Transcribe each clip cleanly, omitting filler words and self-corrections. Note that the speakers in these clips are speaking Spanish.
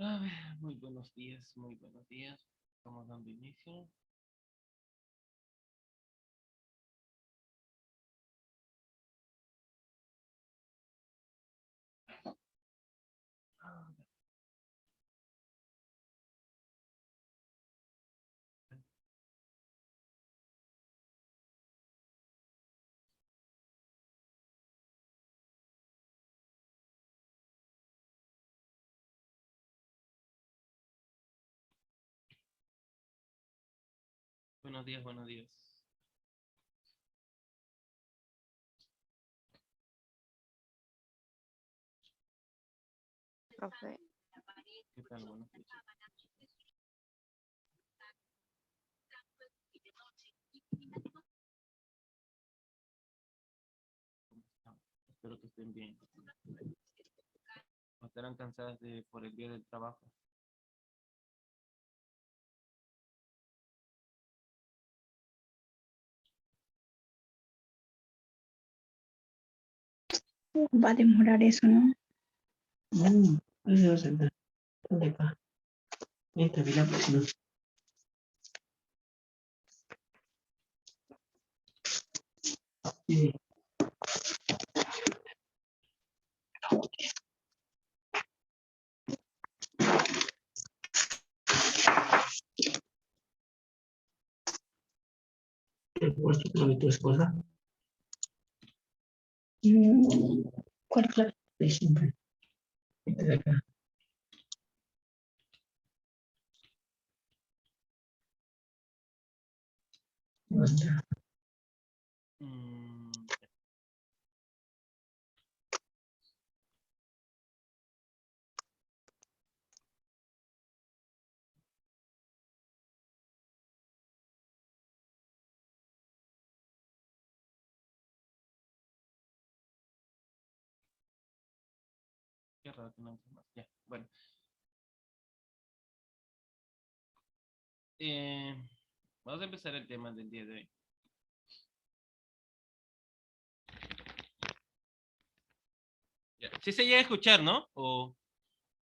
A ver, muy buenos días, muy buenos días. Estamos dando inicio. Buenos días, buenos días. Profe, ¿Qué tal? Buenos días. ¿Cómo están? Espero que estén bien. ¿No estarán cansadas por el día del trabajo? Va a demorar eso, ¿no? Eso va a sentar. ¿Dónde acá? Esta fila, pues no. Sí. ¿El puesto de tu esposa? ¿Cuál clase? De siempre. Esta de acá. ¿Dónde está? Mm, qué raro que no entre más. Ya, bueno. Eh, Vamos a empezar el tema del día de hoy. Ya. Sí se llega a escuchar, ¿no? O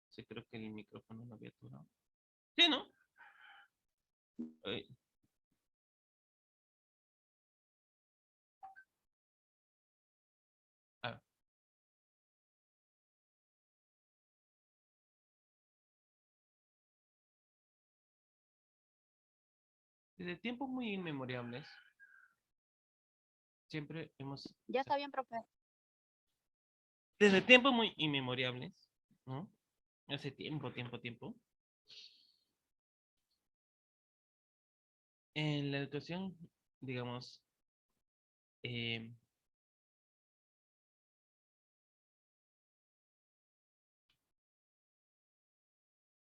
sí, creo que el micrófono no había aturado. Sí, ¿no? Eh, ah, desde tiempos muy inmemorables, siempre hemos, ya está bien, profe. desde tiempos muy inmemorables, ¿no? Hace tiempo, en la educación, digamos, eh,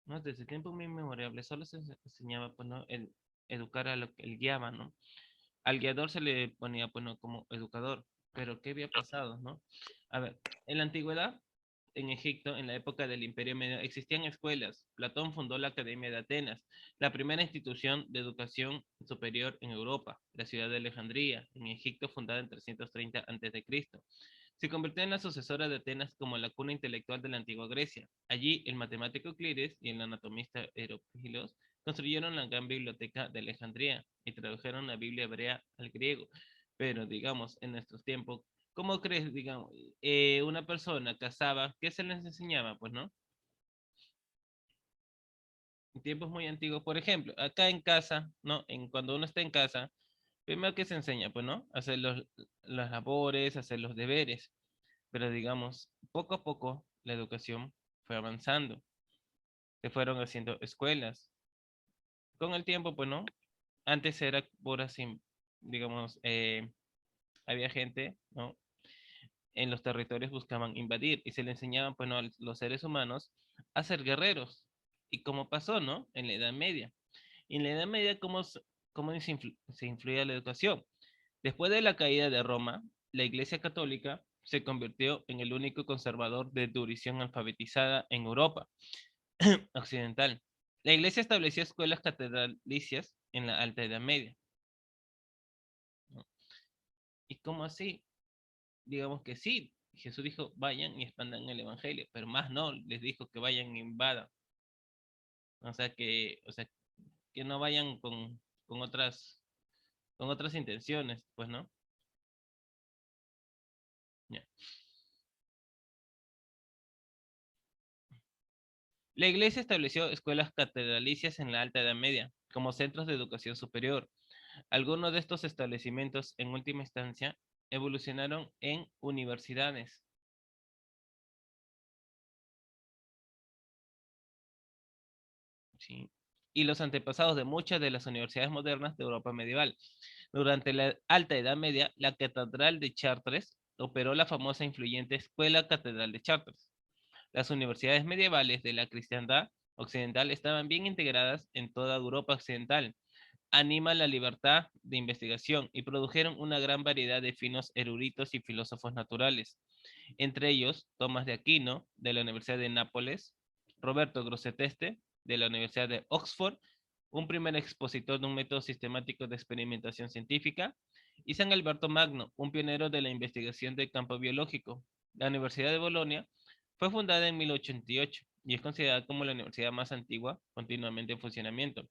¿no? Desde tiempos muy inmemorables solo se enseñaba, pues, ¿no? El educar a lo que él guiaba, ¿no? Al guiador se le ponía, pues, ¿no? Como educador, pero ¿qué había pasado, no? A ver, en la antigüedad, en Egipto, en la época del Imperio Medio, existían escuelas. Platón fundó la Academia de Atenas, la primera institución de educación superior en Europa, la ciudad de Alejandría, en Egipto, fundada en 330 a.C. Se convirtió en la sucesora de Atenas como la cuna intelectual de la antigua Grecia. Allí, el matemático Euclides y el anatomista Herópilos construyeron la gran biblioteca de Alejandría y tradujeron la Biblia hebrea al griego. Pero, digamos, en nuestros tiempos, ¿cómo crees, digamos, una persona casaba, qué se les enseñaba? Pues, ¿no? En tiempos muy antiguos, por ejemplo, acá en casa, ¿no? Cuando uno está en casa, primero que se enseña, pues, ¿no? Hacer las labores, hacer los deberes. Pero digamos, poco a poco la educación fue avanzando, se fueron haciendo escuelas. Con el tiempo, pues no, antes era por así, digamos, había gente, ¿no? En los territorios buscaban invadir y se le enseñaban, pues no, a los seres humanos a ser guerreros. Y como pasó, ¿no? En la Edad Media. Y en la Edad Media, ¿cómo se influía la educación? Después de la caída de Roma, la Iglesia Católica se convirtió en el único conservador de duración alfabetizada en Europa occidental. La Iglesia estableció escuelas catedralicias en la Alta Edad Media, ¿no? ¿Y cómo así? Digamos que sí, Jesús dijo, vayan y expandan el Evangelio, pero más no, les dijo que vayan e invadan. Que no vayan con con otras intenciones, pues, ¿no? Ya. La Iglesia estableció escuelas catedralicias en la Alta Edad Media como centros de educación superior. Algunos de estos establecimientos, en última instancia, evolucionaron en universidades. ¿Sí? Y los antepasados de muchas de las universidades modernas de Europa medieval. Durante la Alta Edad Media, la Catedral de Chartres operó la famosa e influyente Escuela Catedral de Chartres. Las universidades medievales de la cristiandad occidental estaban bien integradas en toda Europa occidental. Anima la libertad de investigación y produjeron una gran variedad de finos eruditos y filósofos naturales, entre ellos Tomás de Aquino, de la Universidad de Nápoles, Roberto Grosseteste, de la Universidad de Oxford, un primer expositor de un método sistemático de experimentación científica, y San Alberto Magno, un pionero de la investigación del campo biológico. La Universidad de Bolonia fue fundada en 1088 y es considerada como la universidad más antigua continuamente en funcionamiento.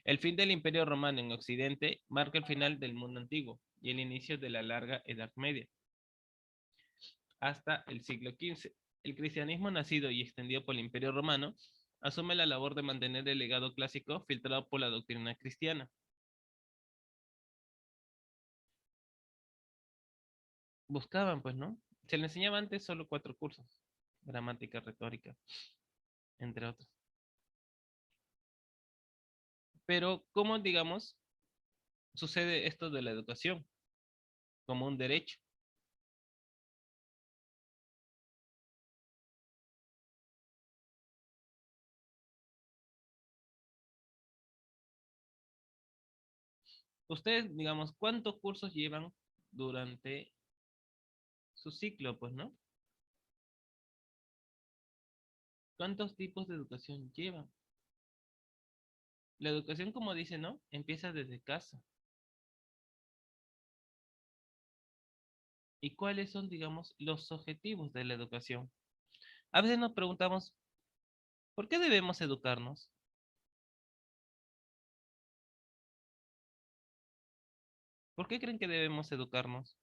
El fin del Imperio Romano en Occidente marca el final del mundo antiguo y el inicio de la larga Edad Media hasta el siglo XV. El cristianismo nacido y extendido por el Imperio Romano asume la labor de mantener el legado clásico filtrado por la doctrina cristiana. Buscaban, pues, ¿no? Se le enseñaba antes solo 4 cursos: gramática, retórica, entre otros. Pero, ¿cómo, digamos, sucede esto de la educación como un derecho? Ustedes, digamos, ¿cuántos cursos llevan durante su ciclo, pues, ¿no? ¿Cuántos tipos de educación llevan? La educación, como dice, ¿no? Empieza desde casa. ¿Y cuáles son, digamos, los objetivos de la educación? A veces nos preguntamos, ¿por qué debemos educarnos? ¿Por qué creen que debemos educarnos?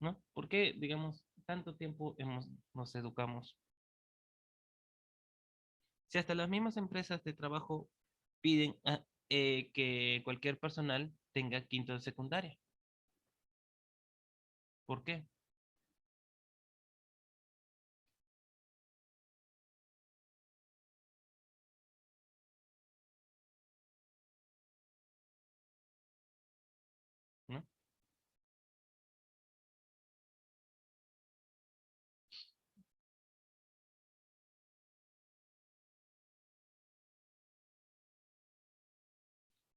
¿No? ¿Por qué, digamos, tanto tiempo nos educamos? Si hasta las mismas empresas de trabajo piden que cualquier personal tenga quinto de secundaria. ¿Por qué? ¿No?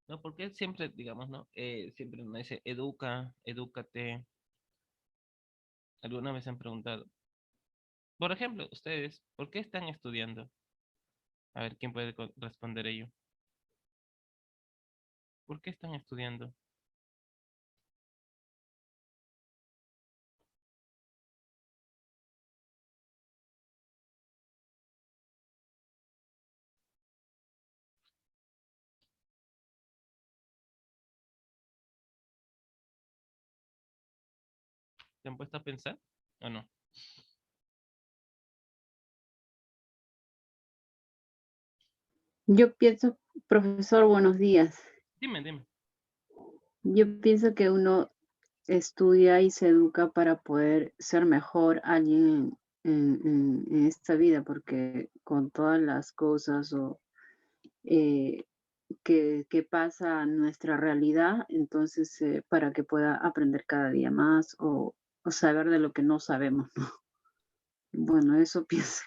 ¿No? Porque siempre, digamos, ¿no? Siempre me dice, educa, edúcate. ¿Alguna vez han preguntado? Por ejemplo, ustedes, ¿por qué están estudiando? A ver, ¿quién puede responder ello? ¿Por qué están estudiando? ¿Se han puesto a pensar o no? Yo pienso, profesor, buenos días. Dime, dime. Yo pienso que uno estudia y se educa para poder ser mejor alguien en esta vida, porque con todas las cosas eh, que pasa en nuestra realidad, entonces para que pueda aprender cada día más o saber de lo que no sabemos, ¿no? Bueno, eso pienso.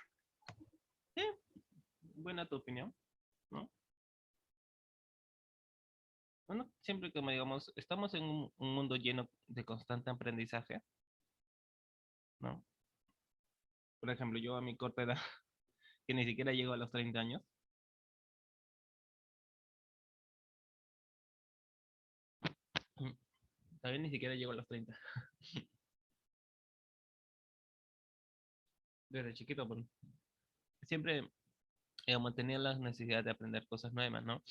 Sí, buena tu opinión, ¿no? Bueno, siempre como digamos, estamos en un mundo lleno de constante aprendizaje, ¿no? Por ejemplo, yo a mi corta edad, que ni siquiera llego a los 30 años, todavía ni siquiera llego a los 30. desde chiquito, pues, siempre he mantenido la necesidad de aprender cosas nuevas, ¿no?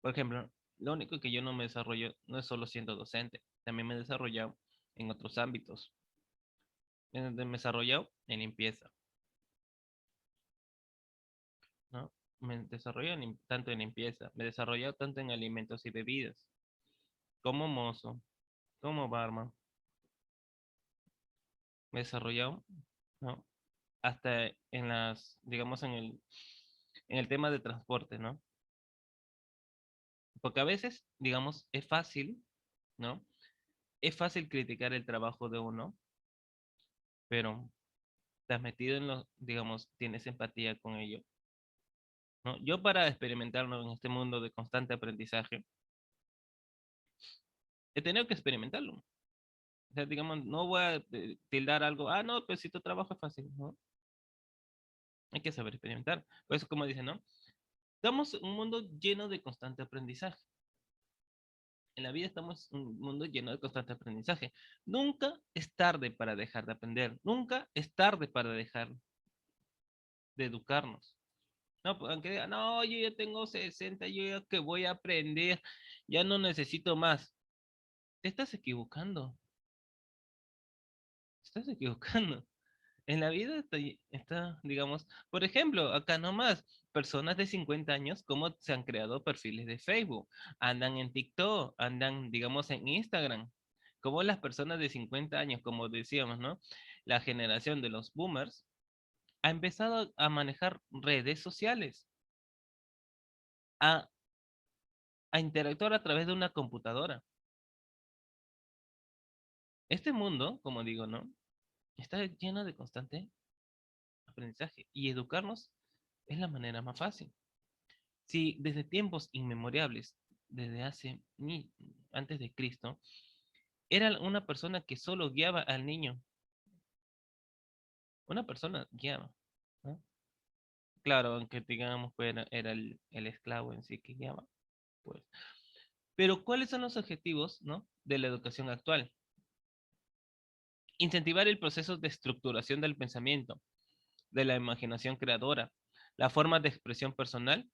Por ejemplo, lo único que yo no me desarrollo no es solo siendo docente, también me he desarrollado en otros ámbitos. Me he desarrollado en limpieza, ¿no? Me desarrollo tanto en limpieza, me he desarrollado tanto en alimentos y bebidas, como mozo, como barman, me he desarrollado, ¿no? Hasta en las, digamos, en el tema de transporte, ¿no? Porque a veces, digamos, es fácil, ¿no? Es fácil criticar el trabajo de uno, pero te has metido en los, digamos, tienes empatía con ello, ¿no? Yo para experimentarlo en este mundo de constante aprendizaje, he tenido que experimentarlo. O sea, digamos, no voy a tildar algo, ah, no, pues si tu trabajo es fácil, ¿no? Hay que saber experimentar. Por eso, como dicen, ¿no? Estamos en un mundo lleno de constante aprendizaje. En la vida estamos en un mundo lleno de constante aprendizaje. Nunca es tarde para dejar de aprender. Nunca es tarde para dejar de educarnos. No, pues, aunque diga, no, yo ya tengo 60, yo ya que voy a aprender, ya no necesito más. Te estás equivocando. Te estás equivocando. En la vida está, digamos, por ejemplo, acá nomás, personas de 50 años, ¿cómo se han creado perfiles de Facebook? Andan en TikTok, andan, digamos, en Instagram. Como las personas de 50 años, como decíamos, ¿no? La generación de los boomers ha empezado a manejar redes sociales, a, a interactuar a través de una computadora. Este mundo, como digo, ¿no? Está lleno de constante aprendizaje y educarnos es la manera más fácil. Si desde tiempos inmemorables, desde antes de Cristo, era una persona que solo guiaba al niño, una persona guiaba, ¿no? Claro, aunque digamos pues era el esclavo en sí que guiaba, pues. Pero ¿cuáles son los objetivos, ¿no? De la educación actual? Incentivar el proceso de estructuración del pensamiento, de la imaginación creadora, la forma de expresión personal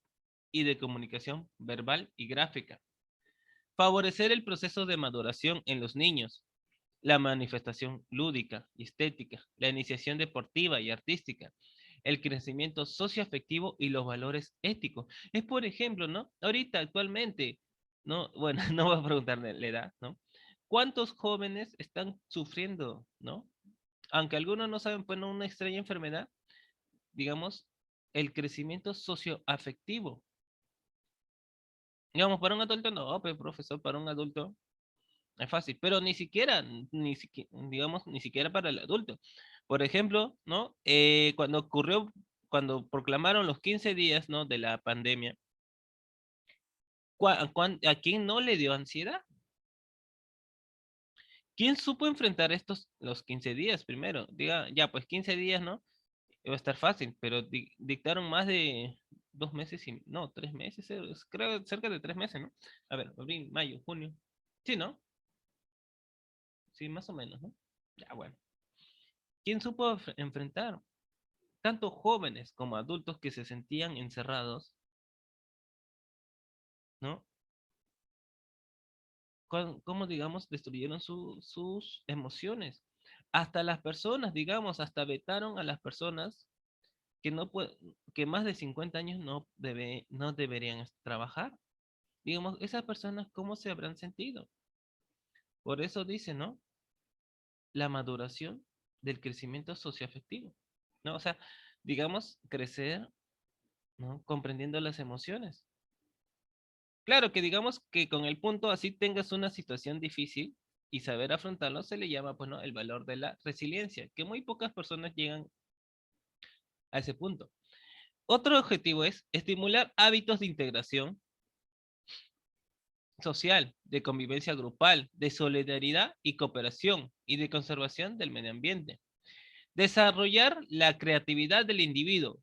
y de comunicación verbal y gráfica. Favorecer el proceso de maduración en los niños, la manifestación lúdica y estética, la iniciación deportiva y artística, el crecimiento socioafectivo y los valores éticos. Es por ejemplo, ¿no? Ahorita, actualmente, ¿no? Bueno, no voy a preguntarle la edad, ¿no? ¿Cuántos jóvenes están sufriendo, ¿no? Aunque algunos no saben, pues, ¿no? Una extraña enfermedad, digamos, el crecimiento socioafectivo. Digamos, para un adulto no, pero profesor, para un adulto es fácil, pero digamos, ni siquiera para el adulto. Por ejemplo, ¿no? Cuando proclamaron los 15 días, ¿no? De la pandemia, ¿a quién no le dio ansiedad? ¿Quién supo enfrentar los 15 días primero? Diga, ya, pues 15 días, ¿no? Iba a estar fácil, pero dictaron más de 2 meses y, no, 3 meses, creo cerca de 3 meses, ¿no? A ver, abril, mayo, junio. Sí, ¿no? Sí, más o menos, ¿no? Ya, bueno. ¿Quién supo enfrentar? Tanto jóvenes como adultos que se sentían encerrados, ¿no? Cómo, digamos, destruyeron sus emociones. Hasta las personas, digamos, hasta vetaron a las personas que que más de 50 años no deberían trabajar. Digamos, esas personas, ¿cómo se habrán sentido? Por eso dice, ¿no? La maduración del crecimiento socioafectivo, ¿no? O sea, digamos, crecer, ¿no? Comprendiendo las emociones. Claro que digamos que con el punto así tengas una situación difícil y saber afrontarlo se le llama, pues, ¿no? El valor de la resiliencia, que muy pocas personas llegan a ese punto. Otro objetivo es estimular hábitos de integración social, de convivencia grupal, de solidaridad y cooperación y de conservación del medio ambiente. Desarrollar la creatividad del individuo.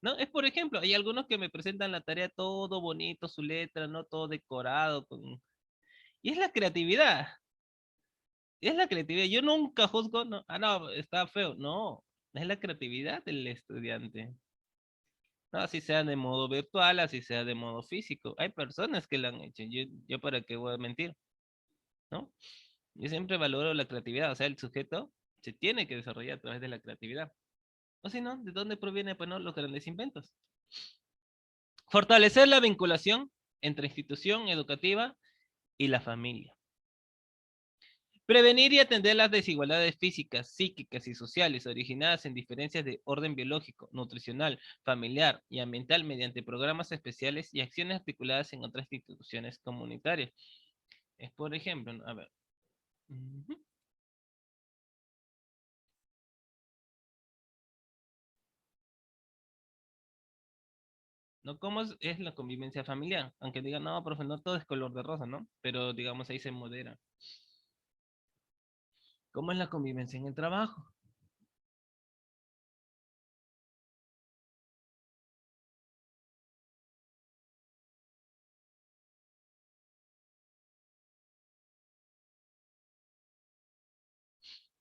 ¿No? Es por ejemplo, hay algunos que me presentan la tarea todo bonito, su letra, ¿no? Todo decorado. Y es la creatividad. es la creatividad. Yo nunca juzgo, no, no, está feo. No, es la creatividad del estudiante. No, así sea de modo virtual, así sea de modo físico. Hay personas que lo han hecho. Yo para qué voy a mentir, ¿no? Yo siempre valoro la creatividad. O sea, el sujeto se tiene que desarrollar a través de la creatividad. O si no, ¿de dónde proviene, pues, no, los grandes inventos? Fortalecer la vinculación entre institución educativa y la familia. Prevenir y atender las desigualdades físicas, psíquicas y sociales originadas en diferencias de orden biológico, nutricional, familiar y ambiental mediante programas especiales y acciones articuladas en otras instituciones comunitarias. Es por ejemplo, a ver. ¿No? ¿Cómo es la convivencia familiar? Aunque digan, no, profe, no todo es color de rosa, ¿no? Pero digamos ahí se modera. ¿Cómo es la convivencia en el trabajo?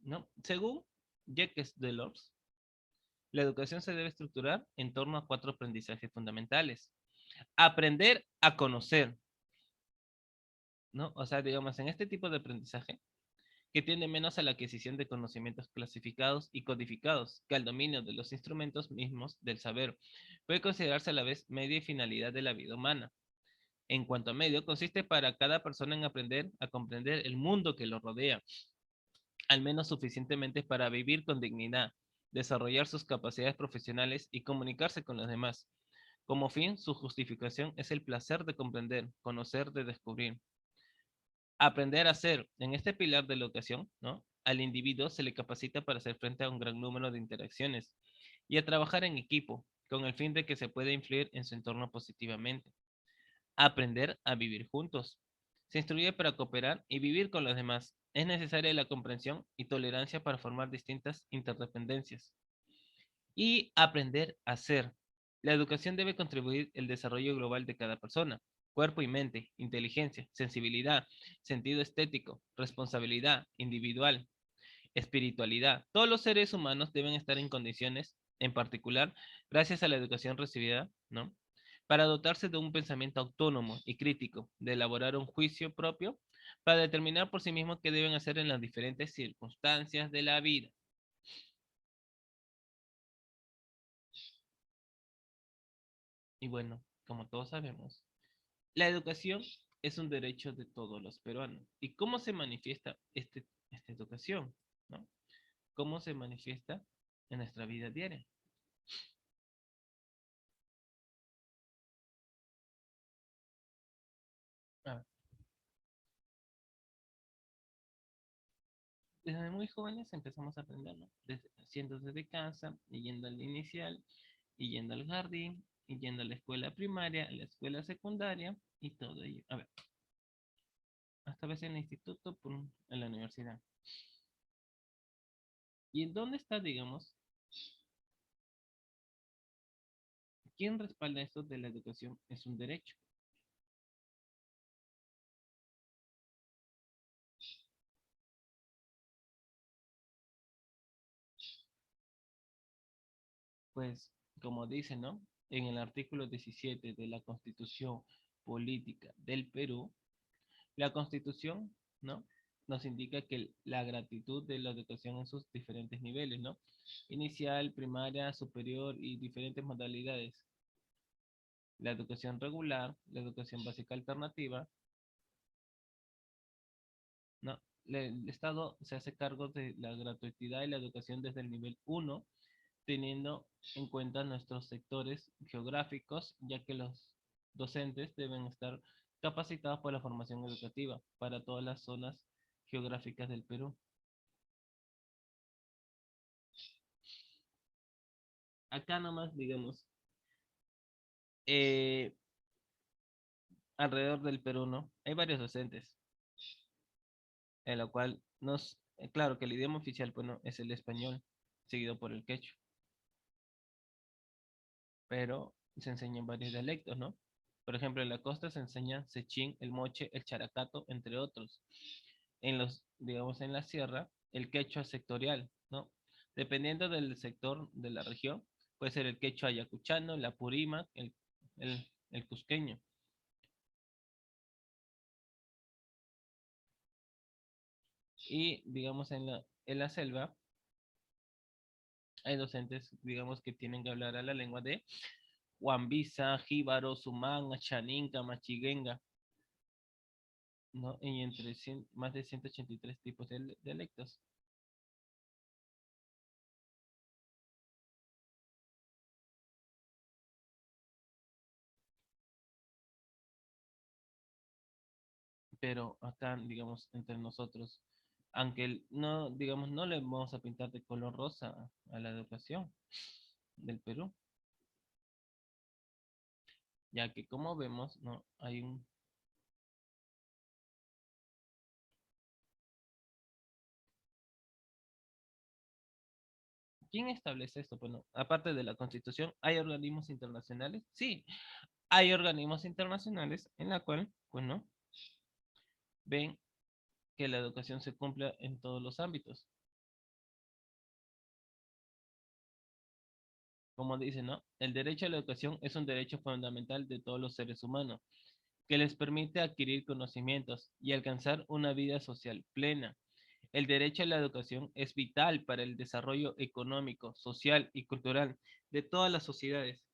¿No? Según Jacques Delors, la educación se debe estructurar en torno a 4 aprendizajes fundamentales. Aprender a conocer, ¿no? O sea, digamos, en este tipo de aprendizaje, que tiende menos a la adquisición de conocimientos clasificados y codificados que al dominio de los instrumentos mismos del saber, puede considerarse a la vez medio y finalidad de la vida humana. En cuanto a medio, consiste para cada persona en aprender a comprender el mundo que lo rodea, al menos suficientemente para vivir con dignidad, desarrollar sus capacidades profesionales y comunicarse con los demás. Como fin, su justificación es el placer de comprender, conocer, de descubrir. Aprender a ser, en este pilar de la educación, ¿no? Al individuo se le capacita para hacer frente a un gran número de interacciones y a trabajar en equipo, con el fin de que se pueda influir en su entorno positivamente. Aprender a vivir juntos. Se instruye para cooperar y vivir con los demás. Es necesaria la comprensión y tolerancia para formar distintas interdependencias. Y aprender a ser. La educación debe contribuir al desarrollo global de cada persona. Cuerpo y mente, inteligencia, sensibilidad, sentido estético, responsabilidad individual, espiritualidad. Todos los seres humanos deben estar en condiciones, en particular, gracias a la educación recibida, ¿no? Para dotarse de un pensamiento autónomo y crítico, de elaborar un juicio propio, para determinar por sí mismos qué deben hacer en las diferentes circunstancias de la vida. Y bueno, como todos sabemos, la educación es un derecho de todos los peruanos. ¿Y cómo se manifiesta esta educación? ¿No? ¿Cómo se manifiesta en nuestra vida diaria? Ah, desde muy jóvenes empezamos a aprender, ¿no? Siendo desde casa, y yendo al inicial, y yendo al jardín, y yendo a la escuela primaria, a la escuela secundaria, y todo ello. A ver, hasta a veces en el instituto, en la universidad. ¿Y en dónde está, digamos, quién respalda esto de la educación? Es un derecho. Pues, como dice, ¿no? En el artículo 17 de la Constitución Política del Perú, la Constitución, ¿no? Nos indica que la gratitud de la educación en sus diferentes niveles, ¿no? Inicial, primaria, superior y diferentes modalidades. La educación regular, la educación básica alternativa, ¿no? El Estado se hace cargo de la gratuidad y la educación desde el nivel 1, teniendo en cuenta nuestros sectores geográficos, ya que los docentes deben estar capacitados por la formación educativa para todas las zonas geográficas del Perú. Acá nomás, digamos, eh, alrededor del Perú, ¿no? Hay varios docentes, en lo cual claro que el idioma oficial, bueno, es el español, seguido por el quechua, pero se enseñan varios dialectos, ¿no? Por ejemplo, en la costa se enseña sechín, el moche, el characato, entre otros. En los digamos, en la sierra, el quechua sectorial, ¿no? Dependiendo del sector de la región, puede ser el quechua ayacuchano, el apurímac, el cusqueño. Y, digamos, en la selva, hay docentes, digamos, que tienen que hablar a la lengua de Huambisa, Jíbaro, Sumanga, Chaninca, Machiguenga, ¿no? Y entre más de 183 tipos de dialectos. Pero acá, digamos, entre nosotros, aunque no, digamos, no le vamos a pintar de color rosa a la educación del Perú, ya que como vemos, no hay un... ¿Quién establece esto? Bueno, aparte de la Constitución, ¿hay organismos internacionales? Sí, hay organismos internacionales en la cual, bueno, ven que la educación se cumpla en todos los ámbitos. Como dice, ¿no? El derecho a la educación es un derecho fundamental de todos los seres humanos, que les permite adquirir conocimientos y alcanzar una vida social plena. El derecho a la educación es vital para el desarrollo económico, social y cultural de todas las sociedades.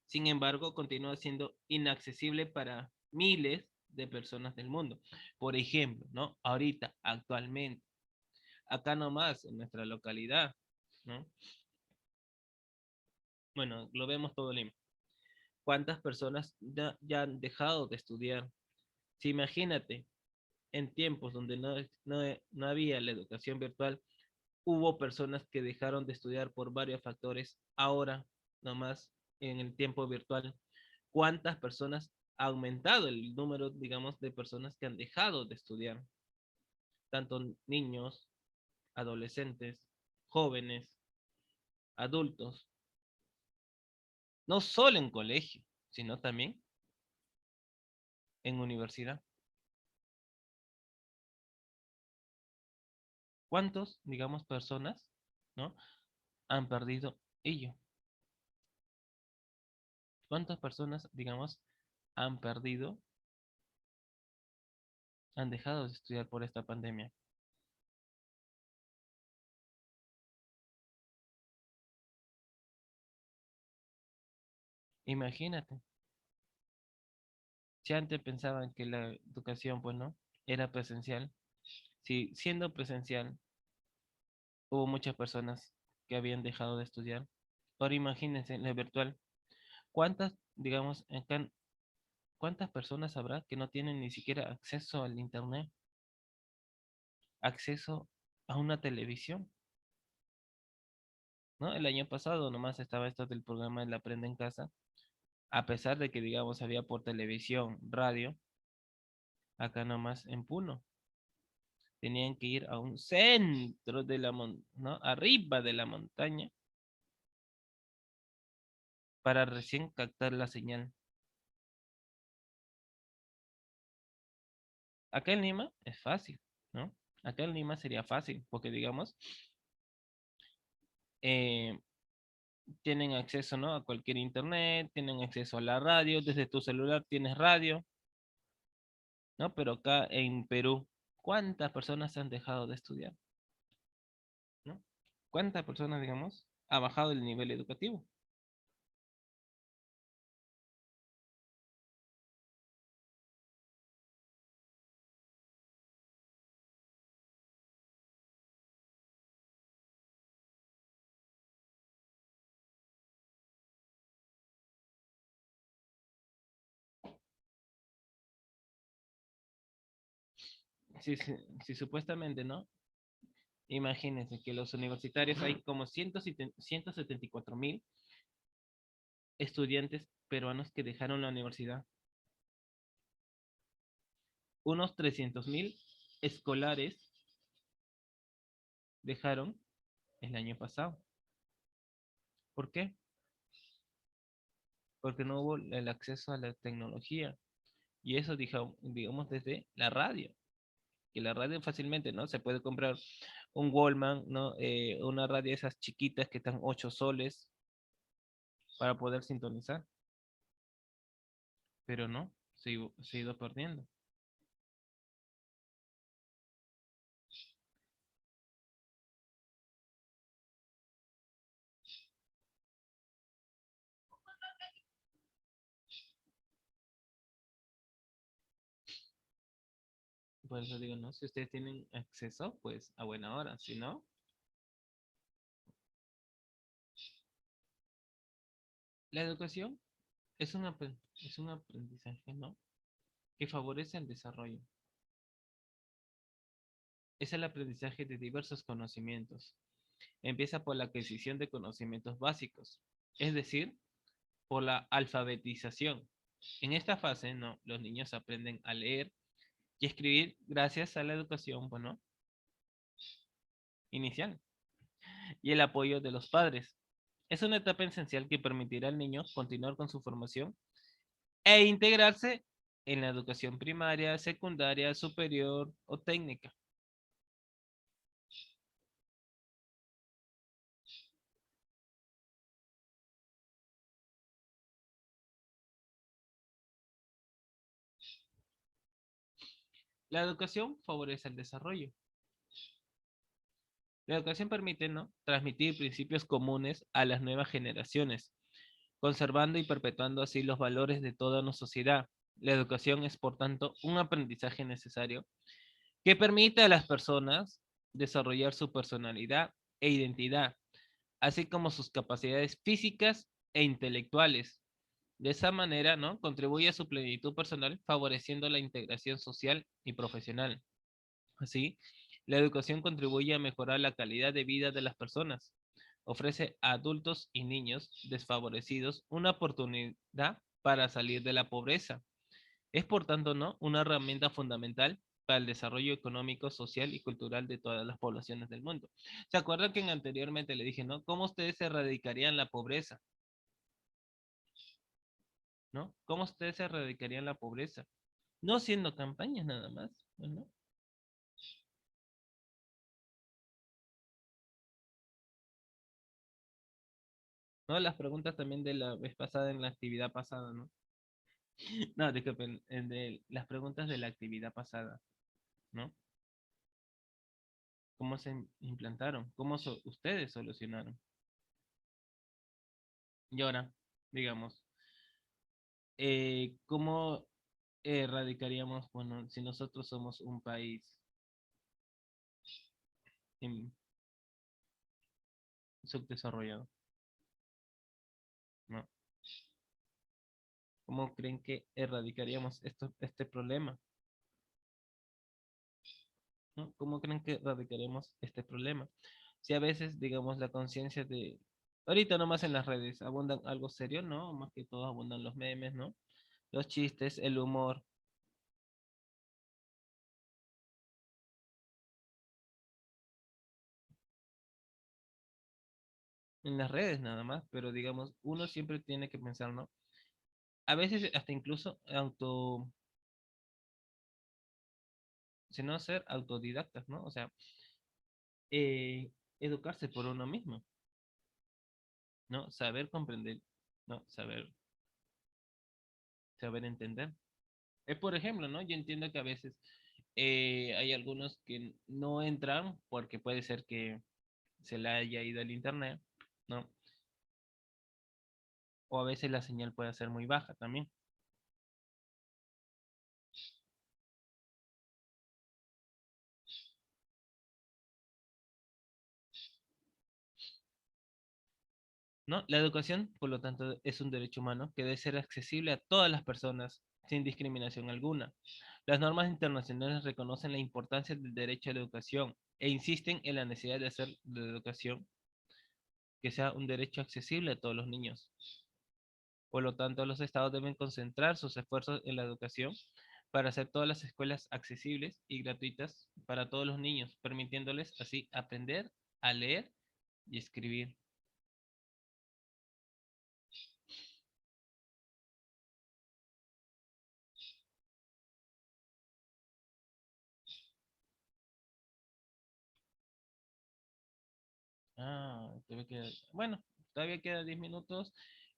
Sin embargo, continúa siendo inaccesible para miles de personas del mundo. Por ejemplo, ¿no? Ahorita, actualmente, acá nomás, en nuestra localidad, ¿no? Bueno, lo vemos todo Lima. ¿Cuántas personas ya han dejado de estudiar? Si imagínate, en tiempos donde no había la educación virtual, hubo personas que dejaron de estudiar por varios factores. Ahora, nomás en el tiempo virtual, ¿cuántas personas ha aumentado el número, digamos, de personas que han dejado de estudiar? Tanto niños, adolescentes, jóvenes, adultos, no solo en colegio, sino también en universidad. ¿Cuántos, digamos, personas, ¿no? han perdido ello? ¿Cuántas personas, digamos, han perdido, han dejado de estudiar por esta pandemia? Imagínate, si antes pensaban que la educación, pues no, era presencial, si siendo presencial hubo muchas personas que habían dejado de estudiar, ahora imagínense en la virtual, ¿cuántas, digamos, cuántas personas habrá que no tienen ni siquiera acceso al internet, acceso a una televisión? ¿No? El año pasado nomás estaba esto del programa El Aprende en Casa, a pesar de que, digamos, había por televisión, radio, acá nomás en Puno. Tenían que ir a un centro de la ¿no? Arriba de la montaña para recién captar la señal. Acá en Lima es fácil, ¿no? Acá en Lima sería fácil, porque digamos, eh, tienen acceso, ¿no? A cualquier internet, tienen acceso a la radio, desde tu celular tienes radio, ¿no? Pero acá en Perú, ¿cuántas personas han dejado de estudiar? ¿No? ¿Cuántas personas, digamos, ha bajado el nivel educativo? Si supuestamente, ¿no? Imagínense que los universitarios hay como 174.000 estudiantes peruanos que dejaron la universidad. Unos 300.000 escolares dejaron el año pasado. ¿Por qué? Porque no hubo el acceso a la tecnología. Y eso, digamos, desde la radio. que la radio fácilmente, ¿no? Se puede comprar un Wallman, ¿no? Una radio de esas chiquitas que están 8 soles para poder sintonizar. Pero no, se ha ido perdiendo. Por eso digo, ¿no? Si ustedes tienen acceso, pues a buena hora. Si no, la educación es un aprendizaje, ¿no? Que favorece el desarrollo. Es el aprendizaje de diversos conocimientos. Empieza por la adquisición de conocimientos básicos, es decir, por la alfabetización. En esta fase, ¿no? Los niños aprenden a leer y escribir gracias a la educación, bueno, inicial y el apoyo de los padres. Es una etapa esencial que permitirá al niño continuar con su formación e integrarse en la educación primaria, secundaria, superior o técnica. La educación favorece el desarrollo. La educación permite, ¿no? Transmitir principios comunes a las nuevas generaciones, conservando y perpetuando así los valores de toda una sociedad. La educación es, por tanto, un aprendizaje necesario que permite a las personas desarrollar su personalidad e identidad, así como sus capacidades físicas e intelectuales. De esa manera, ¿no? Contribuye a su plenitud personal, favoreciendo la integración social y profesional. Así, la educación contribuye a mejorar la calidad de vida de las personas. Ofrece a adultos y niños desfavorecidos una oportunidad para salir de la pobreza. Es, por tanto, ¿no? Una herramienta fundamental para el desarrollo económico, social y cultural de todas las poblaciones del mundo. ¿Se acuerdan que anteriormente le dije, ¿no? ¿Cómo ustedes erradicarían la pobreza? ¿No? ¿Cómo ustedes erradicarían la pobreza? No haciendo campañas nada más, ¿no? ¿No? Las preguntas también de la vez pasada en la actividad pasada, ¿no? No, disculpen, de las preguntas de la actividad pasada, ¿no? ¿Cómo se implantaron? ¿Cómo ustedes solucionaron? Y ahora, digamos, ¿cómo erradicaríamos, bueno, si nosotros somos un país em, subdesarrollado, ¿no? ¿Cómo creen que erradicaríamos este problema? ¿No? ¿Cómo creen que erradicaremos este problema? Si a veces, digamos, la conciencia de... Ahorita nomás en las redes abundan algo serio, ¿no? Más que todo abundan los memes, ¿no? Los chistes, el humor. En las redes nada más, pero digamos, uno siempre tiene que pensar, ¿no? A veces hasta incluso si no ser autodidactas, ¿no? O sea, educarse por uno mismo, ¿no? Saber comprender, ¿no? Saber entender. Por ejemplo, ¿no? Yo entiendo que a veces hay algunos que no entran porque puede ser que se le haya ido el internet, ¿no? O a veces la señal puede ser muy baja también. ¿No? La educación, por lo tanto, es un derecho humano que debe ser accesible a todas las personas sin discriminación alguna. Las normas internacionales reconocen la importancia del derecho a la educación e insisten en la necesidad de hacer de la educación que sea un derecho accesible a todos los niños. Por lo tanto, los estados deben concentrar sus esfuerzos en la educación para hacer todas las escuelas accesibles y gratuitas para todos los niños, permitiéndoles así aprender a leer y escribir. Bueno, todavía queda 10 minutos.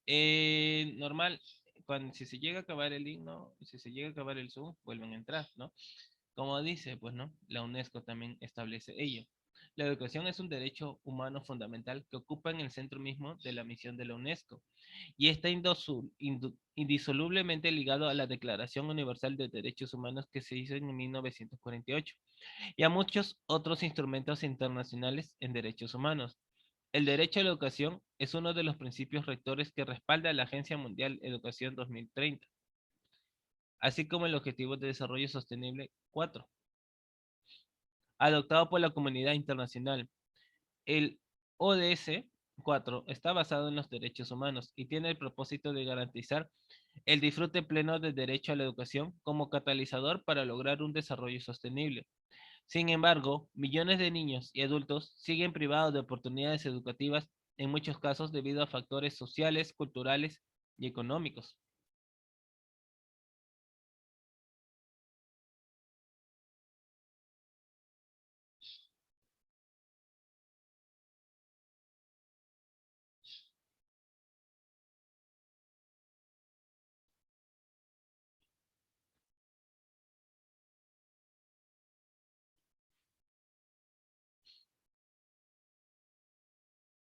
Normal, si se llega a acabar el link, ¿no? Si se llega a acabar el Zoom, vuelven a entrar, ¿no? Como dice, pues, ¿no? La UNESCO también establece ello. La educación es un derecho humano fundamental que ocupa en el centro mismo de la misión de la UNESCO y está indisolublemente ligado a la Declaración Universal de Derechos Humanos que se hizo en 1948 y a muchos otros instrumentos internacionales en derechos humanos. El derecho a la educación es uno de los principios rectores que respalda la Agencia Mundial de Educación 2030, así como el Objetivo de Desarrollo Sostenible 4, adoptado por la comunidad internacional. El ODS 4 está basado en los derechos humanos y tiene el propósito de garantizar el disfrute pleno del derecho a la educación como catalizador para lograr un desarrollo sostenible. Sin embargo, millones de niños y adultos siguen privados de oportunidades educativas, en muchos casos debido a factores sociales, culturales y económicos.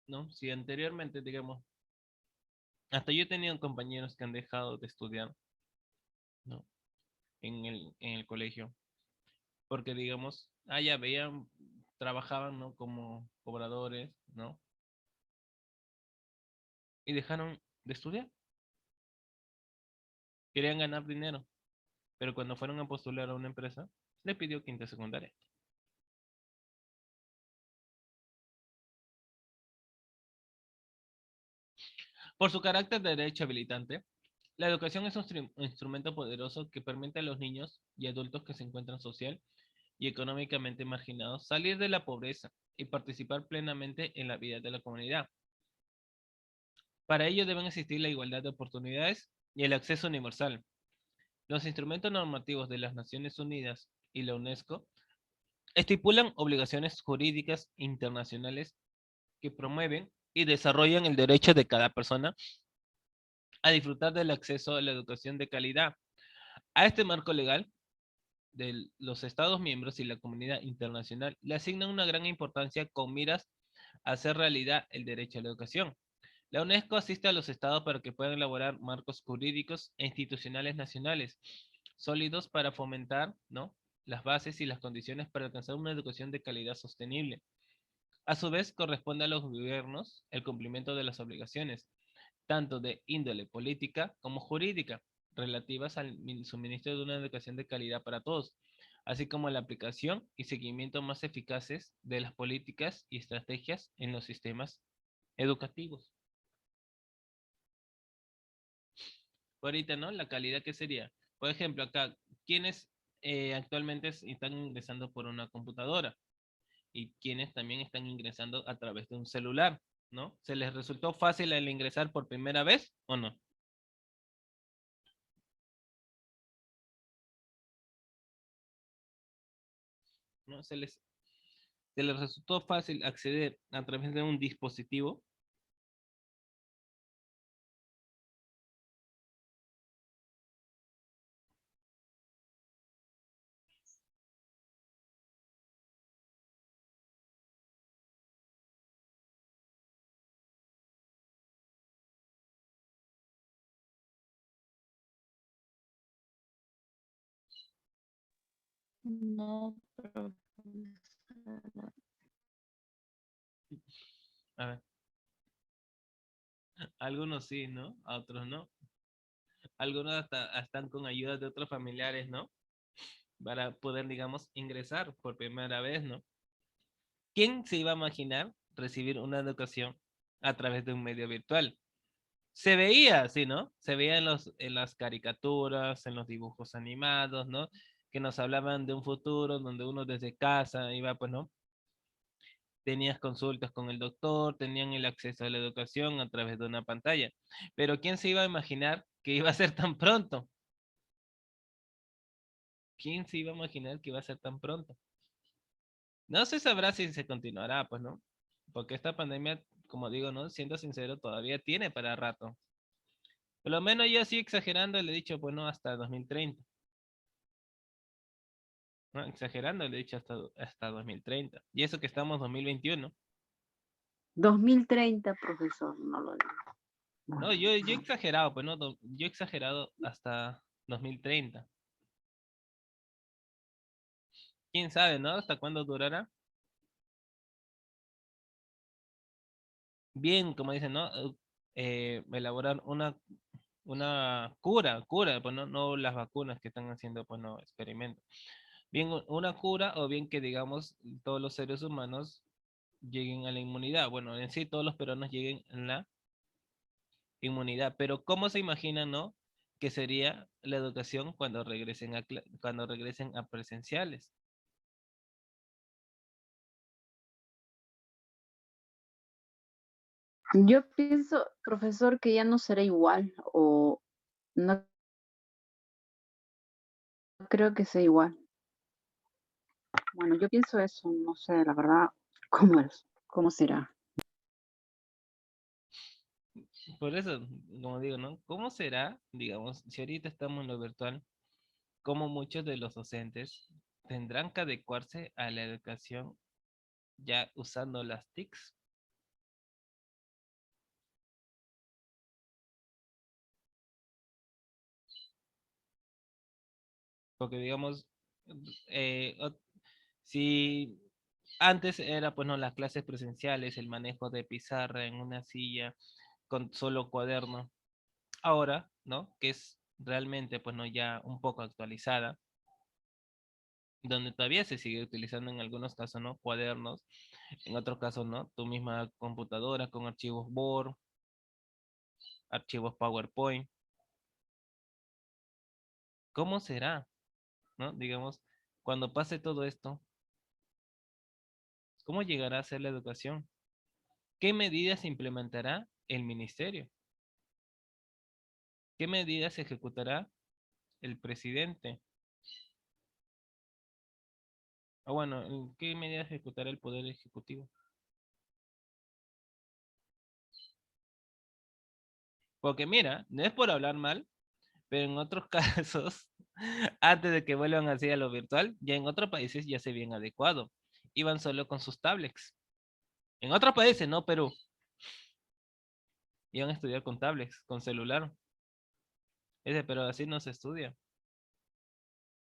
¿No? Si anteriormente, digamos, hasta yo he tenido compañeros que han dejado de estudiar, ¿no? En el colegio, porque digamos, ya veían, trabajaban, ¿no? Como cobradores, ¿no? Y dejaron de estudiar, querían ganar dinero, pero cuando fueron a postular a una empresa, le pidió quinta secundaria. Por su carácter de derecho habilitante, la educación es un instrumento poderoso que permite a los niños y adultos que se encuentran social y económicamente marginados salir de la pobreza y participar plenamente en la vida de la comunidad. Para ello deben existir la igualdad de oportunidades y el acceso universal. Los instrumentos normativos de las Naciones Unidas y la UNESCO estipulan obligaciones jurídicas internacionales que promueven y desarrollan el derecho de cada persona a disfrutar del acceso a la educación de calidad. A este marco legal, de los Estados miembros y la comunidad internacional le asignan una gran importancia con miras a hacer realidad el derecho a la educación. La UNESCO asiste a los estados para que puedan elaborar marcos jurídicos e institucionales nacionales sólidos para fomentar, ¿no?, las bases y las condiciones para alcanzar una educación de calidad sostenible. A su vez, corresponde a los gobiernos el cumplimiento de las obligaciones, tanto de índole política como jurídica, relativas al suministro de una educación de calidad para todos, así como la aplicación y seguimiento más eficaces de las políticas y estrategias en los sistemas educativos. Ahorita, ¿no? La calidad, ¿qué sería? Por ejemplo, acá, ¿quiénes actualmente están ingresando por una computadora? Y quienes también están ingresando a través de un celular, ¿no? ¿Se les resultó fácil el ingresar por primera vez o no? ¿No? ¿Se les resultó fácil acceder a través de un dispositivo? No, pero A ver, algunos sí, ¿no? A otros no. Algunos hasta están con ayuda de otros familiares, ¿no? Para poder, digamos, ingresar por primera vez, ¿no? ¿Quién se iba a imaginar recibir una educación a través de un medio virtual? Se veía, sí, ¿no? Se veía en las caricaturas, en los dibujos animados, ¿no? Que nos hablaban de un futuro donde uno desde casa iba, pues, ¿no? Tenías consultas con el doctor, tenían el acceso a la educación a través de una pantalla. Pero ¿quién se iba a imaginar que iba a ser tan pronto? ¿Quién se iba a imaginar que iba a ser tan pronto? No se sabrá si se continuará, pues, ¿no? Porque esta pandemia, como digo, ¿no? Siendo sincero, todavía tiene para rato. Por lo menos yo así exagerando le he dicho, bueno, hasta 2030. ¿No? Exagerando le he dicho hasta 2030. Y eso que estamos 2021. 2030, profesor, no lo digo. No, yo he exagerado, pues no, yo he exagerado hasta 2030. ¿Quién sabe, no? ¿Hasta cuándo durará? Bien, como dicen, ¿no? Elaborar una cura, pues no, no las vacunas que están haciendo, pues no, experimentos. Bien, una cura o bien que, digamos, todos los seres humanos lleguen a la inmunidad. Bueno, en sí todos los peruanos lleguen a la inmunidad, pero ¿cómo se imaginan, no? Que sería la educación cuando regresen cuando regresen a presenciales. Yo pienso, profesor, que ya no será igual o no creo que sea igual. Bueno, yo pienso eso, no sé, la verdad, cómo será. Por eso, como digo, ¿no? ¿Cómo será, digamos, si ahorita estamos en lo virtual, cómo muchos de los docentes tendrán que adecuarse a la educación ya usando las TICs? Porque, digamos, si antes era, pues, no, las clases presenciales, el manejo de pizarra en una silla con solo cuaderno, ahora, ¿no? Que es realmente, pues, no, ya un poco actualizada, donde todavía se sigue utilizando en algunos casos, ¿no? Cuadernos, en otros casos, ¿no? Tu misma computadora con archivos Word, archivos PowerPoint. ¿Cómo será, no? Digamos, cuando pase todo esto, ¿cómo llegará a ser la educación? ¿Qué medidas implementará el ministerio? ¿Qué medidas ejecutará el presidente? O bueno, ¿qué medidas ejecutará el Poder Ejecutivo? Porque mira, no es por hablar mal, pero en otros casos, antes de que vuelvan así a lo virtual, ya en otros países ya se bien adecuado. Iban solo con sus tablets. En otros países, no Perú, iban a estudiar con tablets, con celular. Pero así no se estudia.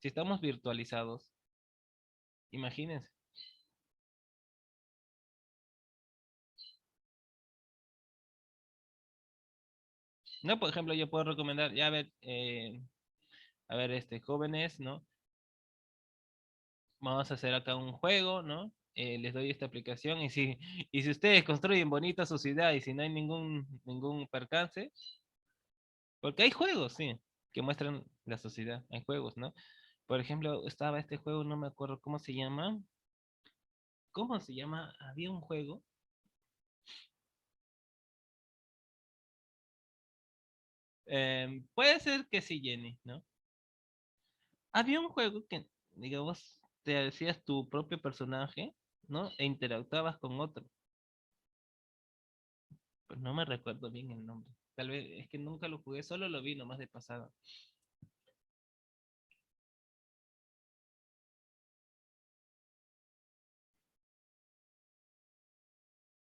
Si estamos virtualizados, imagínense. No, por ejemplo, yo puedo recomendar, ya a ver, jóvenes, ¿no? Vamos a hacer acá un juego, ¿no? Les doy esta aplicación y si ustedes construyen bonita su ciudad y si no hay ningún percance, porque hay juegos, sí, que muestran la sociedad, hay juegos, ¿no? Por ejemplo, estaba este juego, no me acuerdo cómo se llama. ¿Cómo se llama? Había un juego. Puede ser que sí, Jenny, ¿no? Había un juego que, digamos, te hacías tu propio personaje, ¿no? E interactuabas con otro. Pues no me recuerdo bien el nombre. Tal vez es que nunca lo jugué, solo lo vi nomás de pasada.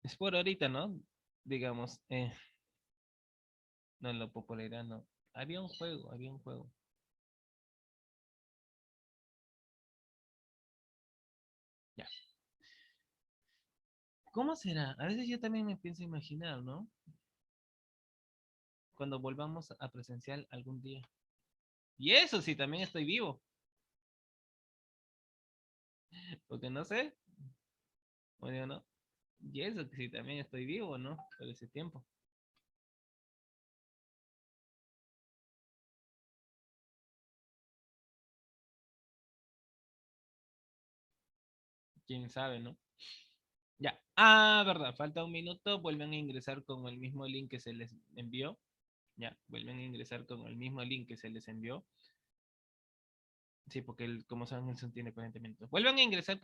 Es por ahorita, ¿no? Digamos, no en la popularidad, no. Había un juego, había un juego. Ya. ¿Cómo será? A veces yo también me pienso imaginar, ¿no? Cuando volvamos a presencial algún día. Y eso sí, también estoy vivo. Porque no sé, o digo, ¿no? Y eso que sí, también estoy vivo, ¿no? Por ese tiempo. Quién sabe, ¿no? Ya. Ah, verdad, falta un minuto. Vuelven a ingresar con el mismo link que se les envió. Ya, vuelven a ingresar con el mismo link que se les envió. Sí, porque como saben, Nelson tiene 40 minutos. Vuelvan a ingresar